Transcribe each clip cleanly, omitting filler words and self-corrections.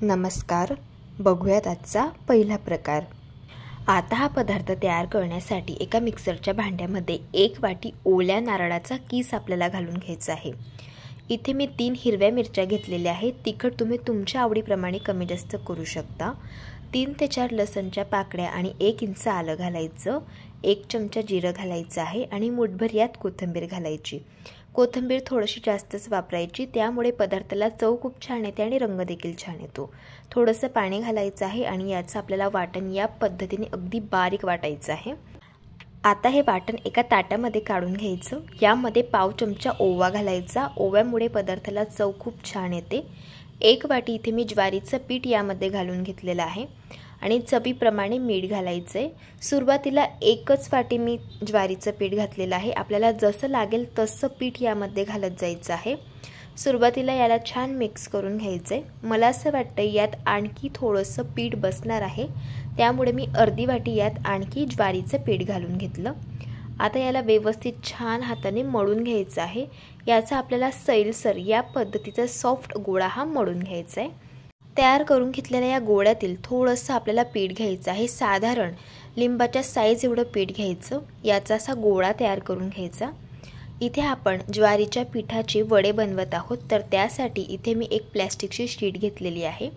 नमस्कार. बघूयात आजचा पहिला प्रकार. आता हा पदार्थ तयार करण्यासाठी एका मिक्सरच्या भांड्यामध्ये 1 वाटी ओल्या नारळाचा कीस आपल्याला घालून घ्यायचा आहे. इथे मी 3 हिरव्या मिरच्या घेतलेल्या आहेत. तिखट तुम्ही तुमच्या आवडीप्रमाणे कमी जास्त करू शकता. 3 ते 4 लसणच्या पाकळ्या आणि 1 इंच आलं घालायचं. 1 चमचा जिरं घालायचं आहे आणि मुठभर यात कोथिंबीर घालायची. कोथिंबीर थोडीशी जास्तच वापरायची, त्यामुळे पदार्थाला चव खूप छान येते आणि रंग देखील छान येतो. थोडंसं पाणी घालायचं आहे आणि याचं आपल्याला वाटण या पद्धतीने अगदी बारीक वाटायचं आहे. आता हे वाटण एका ताटामध्ये काढून घ्यायचं. यामध्ये पाव चमचा ओवा घालायचा. ओव्यामुळे पदार्थाला चव खूप छान येते. 1 वाटी इथे मी ज्वारीचं पीठ यामध्ये घालून घेतलेलं आहे आणि चवीप्रमाणे मीठ घालायचंय. सुरुवातीला 1च वाटी मी ज्वारीचं पीठ घातलेलं आहे. आपल्याला जसं लागेल तसं पीठ यामध्ये घालत जायचं आहे. सुरुवातीला याला छान मिक्स करून घ्यायचंय. मला असं वाटतं यात आणखी थोडंसं पीठ बसणार आहे, त्यामुळे मी अर्धी वाटी यात आणखी ज्वारीचं पीठ घालून घेतलं. आता याला व्यवस्थित छान हाताने मळून घ्यायचं आहे. याचा आपल्याला सैलसर या पद्धतीचा सॉफ्ट गोळा हा मळून घ्यायचा आहे. तयार करून घेतलेल्या या गोळ्यातील थोडंसं आपल्याला पीठ घ्यायचं आहे. साधारण लिंबाच्या साईज एवढं पीठ घ्यायचं. याचा असा गोळा तयार करून घ्यायचा. इथे आपण ज्वारीच्या पिठाचे वडे बनवत आहोत, तर त्यासाठी इथे मी एक प्लॅस्टिकची शीट घेतलेली आहे.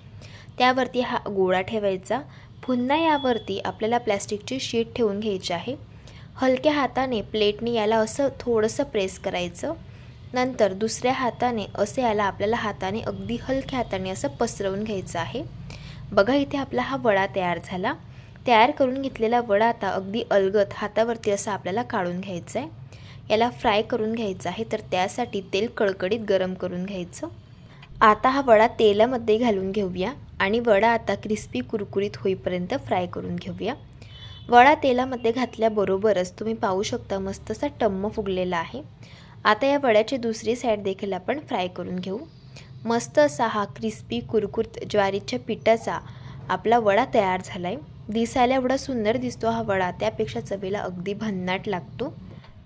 त्यावरती हा गोळा ठेवायचा. पुन्हा यावरती आपल्याला प्लॅस्टिकची शीट ठेवून घ्यायची आहे. हलक्या हाताने प्लेटने याला असं थोडंसं प्रेस करायचं. नंतर दुसऱ्या हाताने असे याला आपल्याला हाताने अगदी हलक्या हाताने असं पसरवून घ्यायचं आहे. बघा, इथे आपला हा वडा तयार झाला. तयार करून घेतलेला वडा आता अगदी अलगद हातावरती असा आपल्याला काढून घ्यायचा आहे. याला फ्राय करून घ्यायचं आहे, तर त्यासाठी तेल कडकडीत गरम करून घ्यायचं. आता हा वडा तेलामध्ये घालून घेऊया आणि वडा आता क्रिस्पी कुरकुरीत होईपर्यंत फ्राय करून घेऊया. वडा तेलामध्ये घातल्याबरोबरच तुम्ही पाहू शकता मस्त असा टम्म फुगलेला आहे. आता या वड्याची दुसरी साईड देखील आपण फ्राय करून घेऊ. मस्त असा हा क्रिस्पी कुरकुरीत ज्वारीच्या पिठाचा आपला वडा तयार झालाय. दिसायला एवढा सुंदर दिसतो हा वडा, त्यापेक्षा चवीला अगदी भन्नाट लागतो.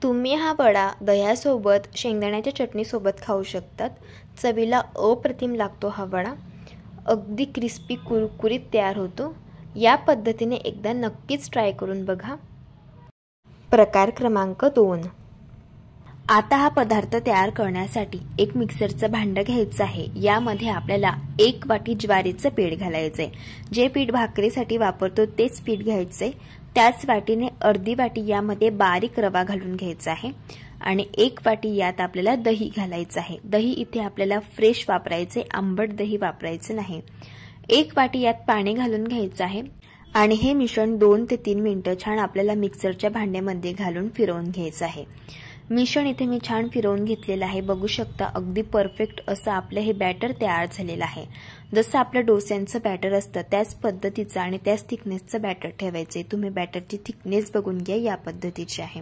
तुम्ही हा वडा दह्यासोबत, शेंगदाण्याच्या चटणीसोबत खाऊ शकतात. चवीला अप्रतिम लागतो हा वडा. अगदी क्रिस्पी कुरकुरीत तयार होतो. या पद्धतीने एकदा नक्कीच ट्राय करून बघा. प्रकार क्रमांक 2. आता हा पदार्थ तयार करण्यासाठी एक मिक्सरचं भांडं घ्यायचं आहे. यामध्ये आपल्याला 1 वाटी ज्वारीचं पीठ घालायचंय. जे पीठ भाकरीसाठी वापरतो तेच पीठ घ्यायचंय. त्याच वाटीने अर्धी वाटी यामध्ये बारीक रवा घालून घ्यायचा आहे आणि 1 वाटी यात आपल्याला दही घालायचं आहे. दही इथे आपल्याला फ्रेश वापरायचे, आंबट दही वापरायचं नाही. 1 वाटी यात पाणी घालून घ्यायचं आहे आणि हे मिश्रण 2 ते 3 मिनिटं छान आपल्याला मिक्सरच्या भांड्यामध्ये घालून फिरवून घ्यायचं आहे. मिश्रण इथे मी छान फिरवून घेतलेलं आहे. बघू शकता अगदी परफेक्ट असं आपलं हे बॅटर तयार झालेलं आहे. जसं आपलं डोस्यांचं बॅटर असतं त्याच पद्धतीचं आणि त्याच थिकनेसचं बॅटर ठेवायचे. तुम्ही बॅटरची थिकनेस बघून घ्या, या पद्धतीची आहे.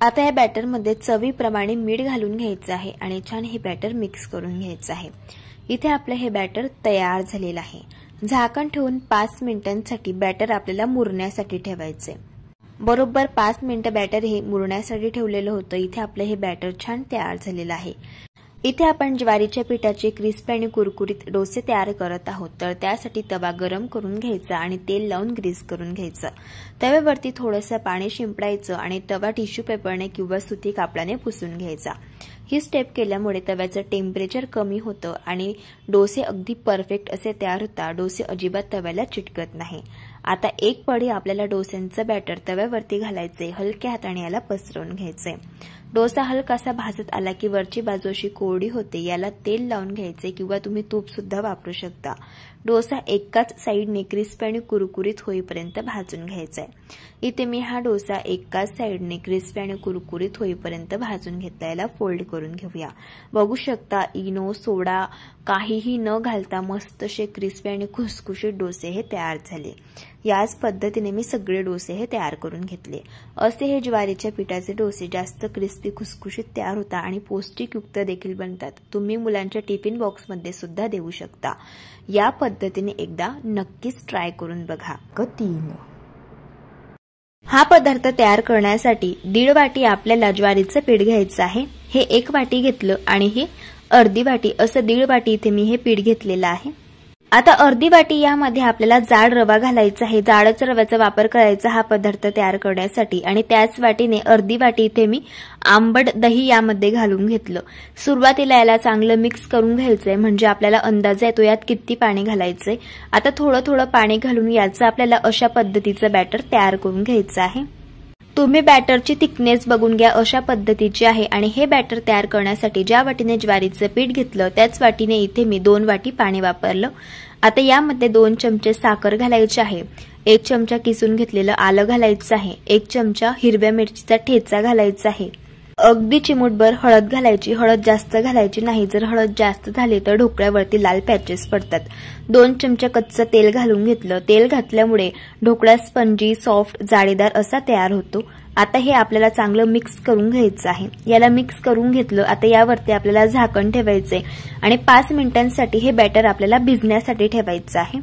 आता या बॅटरमध्ये चवीप्रमाणे मीठ घालून घ्यायचं आहे आणि छान हे बॅटर मिक्स करून घ्यायचं आहे. इथे आपलं हे बॅटर तयार झालेलं आहे. झाकण ठेवून 5 मिनिटांसाठी बॅटर आपल्याला मुरण्यासाठी ठेवायचे. बरोबर 5 मिनिटं बॅटर हे मुरण्यासाठी ठेवलेलं होतं. इथे आपलं हे बॅटर छान तयार झालेलं आहे. इथे आपण ज्वारीच्या पिठाचे क्रिस्पी आणि कुरकुरीत डोसे तयार करत आहोत, तर त्यासाठी तवा गरम करून घ्यायचा आणि तेल लावून ग्रीस करून घ्यायचं. तव्यावरती थोडंसं पाणी शिंपडायचं आणि तवा टिश्यू पेपरने किंवा सुती कापडाने पुसून घ्यायचा. ही स्टेप केल्यामुळे तव्याचं टेम्परेचर कमी होतं आणि डोसे अगदी परफेक्ट असे तयार होतात. डोसे अजिबात तव्याला चिटकत नाही. आता 1 पडी आपल्याला डोस्यांचं बॅटर तव्यावरती घालायचे. हलक्या हाताने याला पसरवून घ्यायचे. डोसा हलकासा भाजत आला की वरची बाजू अशी कोरडी होते. याला तेल लावून घ्यायचे किंवा तुम्ही तूप सुद्धा वापरू शकता. डोसा एकाच साईडने क्रिस्पी आणि कुरकुरीत होईपर्यंत भाजून घ्यायचा आहे. इथे मी हा डोसा एकाच साईडने क्रिस्पी आणि कुरकुरीत होईपर्यंत भाजून घेतला. याला फोल्ड करून घेऊया. बघू शकता इनो, सोडा काहीही न घालता मस्त असे क्रिस्पी आणि खुसखुशीत डोसे हे तयार झाले. याच पद्धतीने मी सगळे डोसे हे तयार करून घेतले. असे हे ज्वारीच्या पिठाचे डोसे जास्त क्रिस्पी खुसखुशीत तयार होतात आणि पौष्टिकयुक्त देखील बनतात. तुम्ही मुलांच्या टिफिन बॉक्समध्ये सुद्धा देऊ शकता. या पद्धतीने एकदा नक्कीच ट्राय करून बघा. 3. हा पदार्थ तयार करण्यासाठी 1.5 वाटी आपल्याला ज्वारीचं पीठ घ्यायचं आहे. हे 1 वाटी घेतलं आणि हे अर्धी वाटी असं 1.5 वाटी इथे मी हे पीठ घेतलेलं आहे. आता अर्धी वाटी यामध्ये आपल्याला जाड रवा घालायचा आहे। जाडच रव्याचा वापर करायचा हा पदार्थ तयार करण्यासाठी आणि त्याच वाटीने अर्धी वाटी इथे मी आंबट दही यामध्ये घालून घेतलं। सुरुवातीला याला चांगलं मिक्स करून घ्यायचंय म्हणजे आपल्याला अंदाज येतो यात किती पाणी घालायचंय। आता थोडं थोडं पाणी घालून याचं आपल्याला अशा पद्धतीचं बॅटर तयार करून घ्यायचं आहे। तुम्ही बॅटरची थिकनेस बघून घ्या, अशा पद्धतीची आहे आणि हे बॅटर तयार करण्यासाठी ज्या वाटीने ज्वारीचं पीठ घेतलं त्याच वाटीने इथे मी 2 वाटी पाणी वापरलं। आता यामध्ये 2 चमचे साखर घालायची आहे, 1 चमचा किसून घेतलेलं आलं घालायचं आहे, 1 चमचा हिरव्या मिरचीचा ठेचा घालायचा आहे, अगदी चिमूटभर हळद घालायची। हळद जास्त घालायची नाही, जर हळद जास्त झाली तर ढोकळ्यावरती लाल पॅचेस पडतात। 2 चमचे कच्चं तेल घालून घेतलं। तेल घातल्यामुळे ढोकळा स्पंजी, सॉफ्ट, जाळीदार असा तयार होतो। आता हे आपल्याला चांगलं मिक्स करून घ्यायचं आहे। याला मिक्स करून घेतलं। आता यावरती आपल्याला झाकण ठेवायचंय आणि 5 मिनिटांसाठी हे बॅटर आपल्याला भिजण्यासाठी ठेवायचं आहे।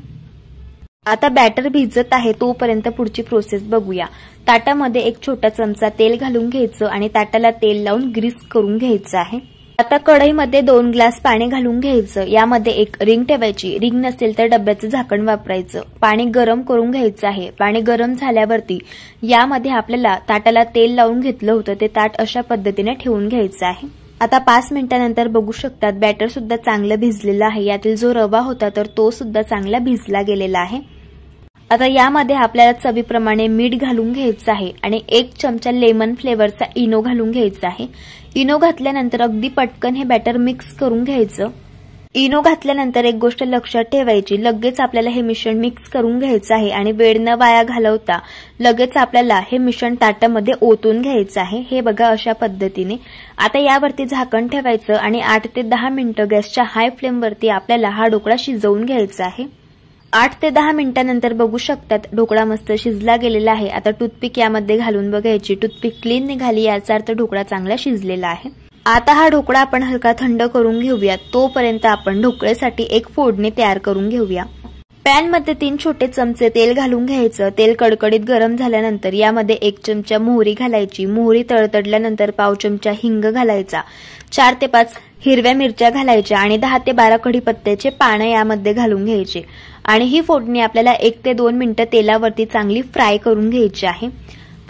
आता बॅटर भिजत आहे तोपर्यंत पुढची प्रोसेस बघूया। ताटामध्ये 1 छोटा चमचा तेल घालून घ्यायचं आणि ताटाला तेल लावून ग्रीस करून घ्यायचं आहे। आता कढईमध्ये 2 ग्लास पाणी घालून घ्यायचं। यामध्ये एक रिंग ठेवायची, रिंग नसेल तर डब्याचं झाकण वापरायचं। पाणी गरम करून घ्यायचं आहे। पाणी गरम झाल्यावरती यामध्ये आपल्याला ताटाला तेल लावून घेतलं होतं ते ताट अशा पद्धतीने ठेवून घ्यायचं आहे। आता 5 मिनिटांनंतर बघू शकतात बॅटर सुद्धा चांगलं भिजलेलं आहे। यातील जो रवा होता तर तो सुद्धा चांगला भिजला गेलेला आहे। आता यामध्ये आपल्याला चवीप्रमाणे मीठ घालून घ्यायचं आहे आणि 1 चमचा लेमन फ्लेवरचा इनो घालून घ्यायचा आहे। इनो घातल्यानंतर अगदी पटकन हे बॅटर मिक्स करून घ्यायचं। इनो घातल्यानंतर एक गोष्ट लक्षात ठेवायची, लगेच आपल्याला हे मिश्रण मिक्स करून घ्यायचं आहे आणि वेळ न वाया घालवता लगेच आपल्याला हे मिश्रण ताटामध्ये ओतून घ्यायचं आहे। हे बघा अशा पद्धतीने। आता यावरती झाकण ठेवायचं आणि 8 ते 10 मिनिटं गॅसच्या हाय फ्लेमवरती आपल्याला हा ढोकळा शिजवून घ्यायचा आहे। 8 ते 10 मिनिटांनंतर बघू शकतात ढोकळा मस्त शिजला गेलेला आहे। आता टूथपिक यामध्ये घालून बघायची, टूथपिक क्लीन निघाली याचा अर्थ ढोकळा चांगला शिजलेला आहे। आता हा ढोकळा आपण हलका थंड करून घेऊया, तोपर्यंत आपण ढोकळ्यासाठी एक फोडणी तयार करून घेऊया। पॅन मध्ये 3 छोटे चमचे तेल घालून घ्यायचं। तेल कडकडीत गरम झाल्यानंतर यामध्ये 1 चमचा मोहरी घालायची। मोहरी तडतडल्यानंतर पाव चमचा हिंग घालायचा, 4 ते 5 हिरव्या मिरच्या घालायच्या आणि 10 ते 12 कढीपत्त्याचे पानं यामध्ये घालून घ्यायचे आणि ही फोडणी आपल्याला 1 ते 2 मिनिटं तेलावरती चांगली फ्राय करून घ्यायची आहे।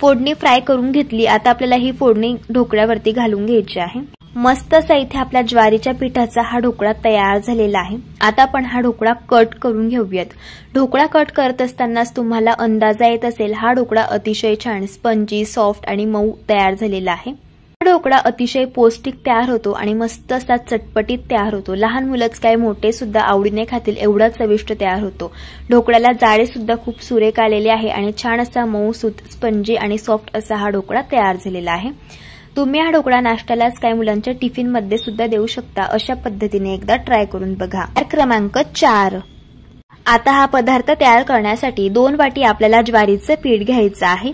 फोडणी फ्राय करून घेतली। आता आपल्याला ही फोडणी ढोकळ्यावरती घालून घ्यायची आहे। मस्त असा इथे आपल्या ज्वारीच्या पिठाचा हा ढोकळा तयार झालेला आहे। आता आपण हा ढोकळा कट करून घेऊयात। ढोकळा कट करत असतानाच तुम्हाला अंदाजा येत असेल हा ढोकळा अतिशय छान स्पंजी, सॉफ्ट आणि मऊ तयार झालेला आहे। हा ढोकळा अतिशय पौष्टिक तयार होतो आणि मस्त असा चटपटीत तयार होतो। लहान मुलंच काय मोठे सुद्धा आवडीने खातील एवढा चविष्ट तयार होतो। ढोकळ्याला जाळे सुद्धा खूप सुरेख आलेले आहे आणि छान असा मऊसूत, स्पंजी आणि सॉफ्ट असा हा ढोकळा तयार झालेला आहे। तुम्ही हा ढोकळा नाश्त्यालाच काय मुलांच्या टिफिन मध्ये सुद्धा देऊ शकता। अशा पद्धतीने एकदा ट्राय करून बघा। क्रमांक 4। आता हा पदार्थ तयार करण्यासाठी 2 वाटी आपल्याला ज्वारीचं पीठ घ्यायचं आहे।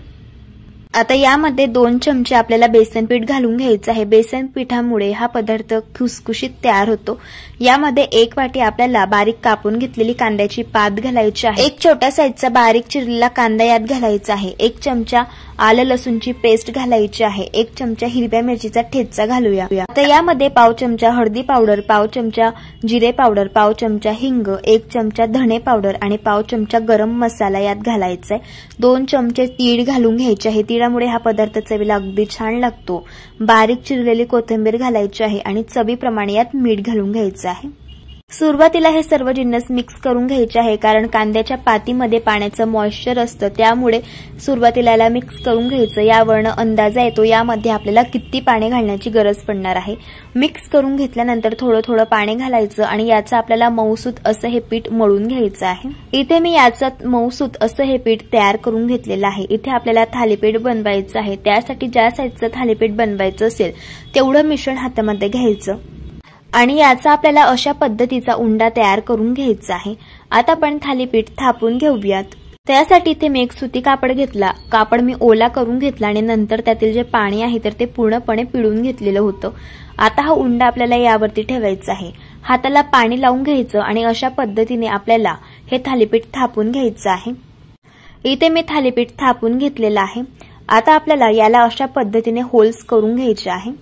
आता यामध्ये 2 चमचे आपल्याला बेसन पीठ घालून घ्यायचं आहे। बेसन पिठामुळे हा पदार्थ खुसखुशीत तयार होतो। यामध्ये 1 वाटी आपल्याला बारीक कापून घेतलेली कांद्याची पात घालायची आहे। 1 छोटा साईजचा बारीक चिरलेला कांदा यात घालायचा आहे। 1 चमचा आलं लसूणची पेस्ट घालायची आहे। 1 चमचा हिरव्या मिरचीचा ठेचा घालूया। आता यामध्ये पाव चमचा हळदी पावडर, पाव चमचा जिरे पावडर, पाव चमचा हिंग, 1 चमचा धणे पावडर आणि पाव चमचा गरम मसाला यात घालायचा आहे। 2 चमचे तीळ घालून घ्यायचे आहे। तिळामुळे हा पदार्थ चवीला अगदी छान लागतो। बारीक चिरलेली कोथिंबीर घालायची आहे आणि चवीप्रमाणे यात मीठ घालून घ्यायचं आहे। सुरुवातीला हे सर्व जिन्नस मिक्स करून घ्यायचे आहे, कारण कांद्याच्या पातीमध्ये पाण्याचं मॉइश्चर असतं, त्यामुळे सुरुवातीला याला मिक्स करून घ्यायचं। यावरनं अंदाजा येतो यामध्ये आपल्याला किती पाणी घालण्याची गरज पडणार आहे। मिक्स करून घेतल्यानंतर थोडं थोडं पाणी घालायचं आणि याचं आपल्याला मऊसूत असं हे पीठ मळून घ्यायचं आहे। इथे मी याचं मऊसूत असं हे पीठ तयार करून घेतलेलं आहे। इथे आपल्याला थालीपीठ बनवायचं आहे। त्यासाठी ज्या साईजचं थालीपीठ बनवायचं असेल तेवढं मिश्रण हातामध्ये घ्यायचं आणि याचा आपल्याला अशा पद्धतीचा उंडा तयार करून घ्यायचा आहे। आता आपण थालीपीठ थापून घेऊयात। त्यासाठी इथे मी एक सुती कापड घेतला। कापड मी ओला करून घेतला आणि नंतर त्यातील जे पाणी आहे तर ते पूर्णपणे पिळून घेतलेलं होतं। आता हा उंडा आपल्याला यावरती ठेवायचा आहे। हाताला पाणी लावून घ्यायचं आणि अशा पद्धतीने आपल्याला हे थालीपीठ थापून घ्यायचं आहे। इथे मी थालीपीठ थापून घेतलेलं आहे। आता आपल्याला याला अशा पद्धतीने होल्स करून घ्यायचे आहे।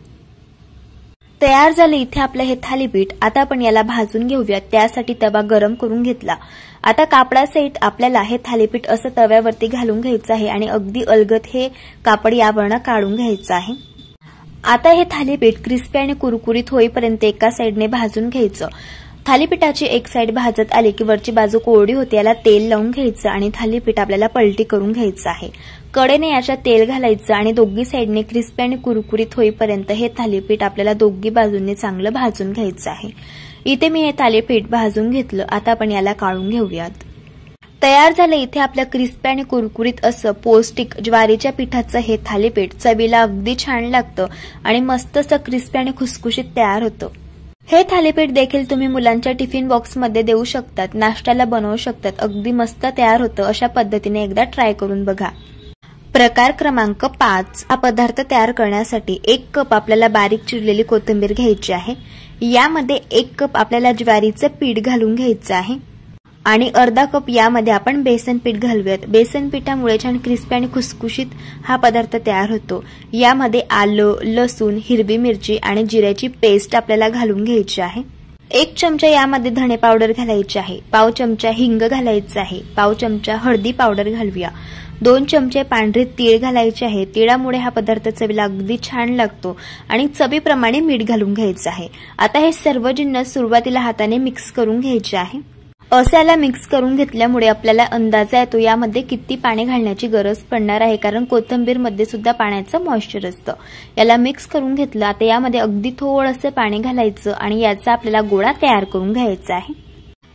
तयार झाले इथे आपलं हे थालीपीठ। आता आपण याला भाजून घेऊया। त्यासाठी तवा गरम करून घेतला। आता कापडासहित आपल्याला हे थालीपीठ असं तव्यावरती घालून घ्यायचं आहे आणि अगदी अलगद हे कापड यावरनं काढून घ्यायचं आहे। आता हे थालीपीठ क्रिस्पी आणि कुरकुरीत होईपर्यंत एका साइडने भाजून घ्यायचं। थालीपीठाची एक साइड भाजत आली की वरची बाजू कोरडी होते, याला तेल लावून घ्यायचं आणि थालीपीठ आपल्याला पलटी करून घ्यायचं आहे। कडेने याच्यात तेल घालायचं आणि दोघी साइडने क्रिस्पी आणि कुरकुरीत होईपर्यंत हे थालीपीठ आपल्याला दोघी बाजूंनी चांगलं भाजून घ्यायचं आहे। इथे मी हे थालीपीठ भाजून घेतलं। आता आपण याला काढून घेऊयात। तयार झालं इथे आपलं क्रिस्पी आणि कुरकुरीत असं पौष्टिक ज्वारीच्या पिठाचं हे थालीपीठ। चवीला अगदी छान लागतं आणि मस्त असं क्रिस्पी आणि खुसखुशीत तयार होतं। हे थालीपीठ देखील तुम्ही मुलांच्या टिफिन बॉक्समध्ये देऊ शकतात, नाश्त्याला बनवू शकतात। अगदी मस्त तयार होतं। अशा पद्धतीने एकदा ट्राय करून बघा। प्रकार क्रमांक 5। हा पदार्थ तयार करण्यासाठी 1 कप आपल्याला बारीक चिरलेली कोथिंबीर घ्यायची आहे। यामध्ये 1 कप आपल्याला ज्वारीचं पीठ घालून घ्यायचं आहे आणि अर्धा कप यामध्ये आपण बेसन पीठ घालूयात। बेसन पिठामुळे छान क्रिस्पी आणि खुसखुशीत हा पदार्थ तयार होतो। यामध्ये आलं, लसूण, हिरवी मिरची आणि जिऱ्याची पेस्ट आपल्याला घालून घ्यायची आहे। 1 चमचा यामध्ये धणे पावडर घालायची आहे। पाव चमचा हिंग घालायचा आहे। पाव चमचा हळदी पावडर घालूया। 2 चमचे पांढरे तीळ घालायचे आहे। तिळामुळे हा पदार्थ चवीला अगदी छान लागतो आणि चवीप्रमाणे मीठ घालून घ्यायचं आहे। आता हे सर्व जिन्नस सुरुवातीला हाताने मिक्स करून घ्यायचे आहे। असाला मिक्स करून घेतल्यामुळे आपल्याला अंदाजा येतो यामध्ये किती पाणी घालण्याची गरज पडणार आहे, कारण कोथिंबीर मध्ये सुद्धा पाण्याचं मॉइश्चर असतं। याला मिक्स करून घेतलं। आता यामध्ये अगदी थोडंसं पाणी घालायचं आणि याचा आपल्याला गोळा तयार करून घ्यायचा आहे।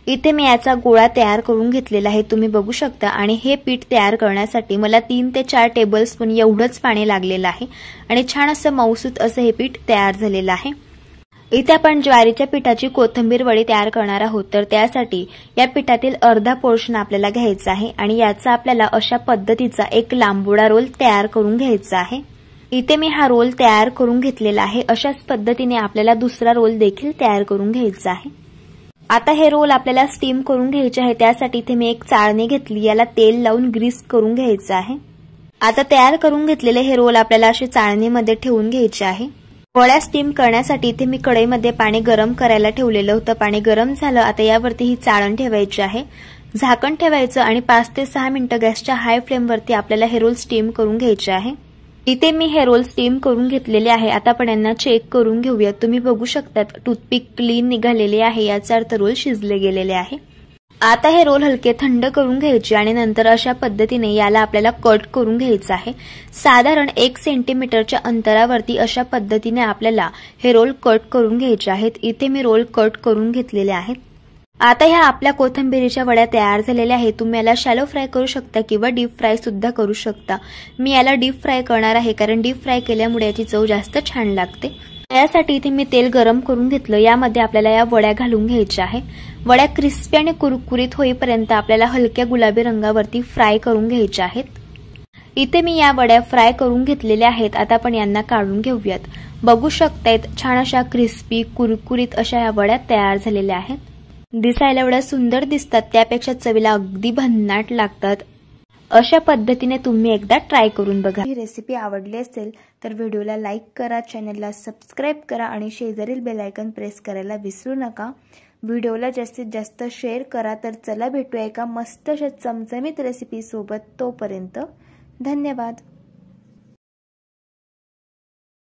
इथे मी याचा गोळा तयार करून घेतलेला आहे, तुम्ही बघू शकता। आणि हे पीठ तयार करण्यासाठी मला 3 ते 4 टेबलस्पून एवढंच पाणी लागलेलं आहे आणि छान असं मऊसूत असं हे पीठ तयार झालेलं आहे। इथे आपण ज्वारीच्या पिठाची कोथिंबीर वडी तयार करणार आहोत, तर त्यासाठी या पिठातील अर्धा पोर्शन आपल्याला घ्यायचा आहे आणि याचा आपल्याला अशा पद्धतीचा एक लांबुडा रोल तयार करून घ्यायचा आहे। इथे मी हा रोल तयार करून घेतलेला आहे। अशाच पद्धतीने आपल्याला दुसरा रोल देखील तयार करून घ्यायचा आहे। आता हे रोल आपल्याला स्टीम करून घ्यायचे आहे, त्यासाठी इथे मी एक चाळणी घेतली, याला तेल लावून ग्रीस करून घ्यायचं आहे। आता तयार करून घेतलेले हे रोल आपल्याला असे चाळणीमध्ये ठेवून घ्यायचे आहे। वड्या स्टीम करण्यासाठी इथे मी कढईमध्ये पाणी गरम करायला ठेवलेलं होतं। पाणी गरम झालं। आता यावरती ही चाळण ठेवायची आहे, झाकण ठेवायचं आणि 5 ते 6 मिनिटं गॅसच्या हाय फ्लेमवरती आपल्याला हे रोल स्टीम करून घ्यायचे आहे। इथे मी हे रोल स्टीम करून घेतलेले आहे। आता आपण यांना चेक करून घेऊया। तुम्ही बघू शकतात टूथपिक क्लीन निघालेले आहे, याचा अर्थ रोल शिजले गेलेले आहे। आता हे रोल हलके थंड करून घ्यायचे आणि नंतर अशा पद्धतीने याला आपल्याला कट करून घ्यायचं आहे। साधारण 1 सेंटीमीटरच्या अंतरावरती अशा पद्धतीने आपल्याला हे रोल कट करून घ्यायचे आहेत। इथे मी रोल कट करून घेतलेले आहेत। आता ह्या आपल्या कोथिंबीरीच्या वड्या तयार झालेल्या आहेत। तुम्ही याला शॅलो फ्राय करू शकता किंवा डीप फ्राय सुद्धा करू शकता। मी याला डीप फ्राय करणार आहे, कारण डीप फ्राय केल्यामुळे याची चव जास्त छान लागते। यासाठी इथे मी तेल गरम करून घेतलं। यामध्ये आपल्याला या वड्या घालून घ्यायच्या आहे। वड्या क्रिस्पी आणि कुरकुरीत होईपर्यंत आपल्याला हलक्या गुलाबी रंगावरती फ्राय करून घ्यायच्या आहेत। इथे मी या वड्या फ्राय करून घेतलेल्या आहेत। आता आपण यांना काढून घेऊयात। बघू शकतायत छान अशा क्रिस्पी कुरकुरीत अशा या वड्या तयार झालेल्या आहेत। दिसायला एवढ्या सुंदर दिसतात, त्यापेक्षा चवीला अगदी भन्नाट लागतात। अशा पद्धतीने तुम्ही एकदा ट्राय करून बघा। ही रेसिपी आवडली असेल तर व्हिडिओला लाईक करा, चॅनलला सबस्क्राईब करा आणि शेजारील बेल आयकॉन प्रेस करायला विसरू नका। व्हिडिओला जास्तीत जास्त शेअर करा। तर चला भेटूया एका मस्त अशा चमचमीत रेसिपी सोबत। तोपर्यंत धन्यवाद।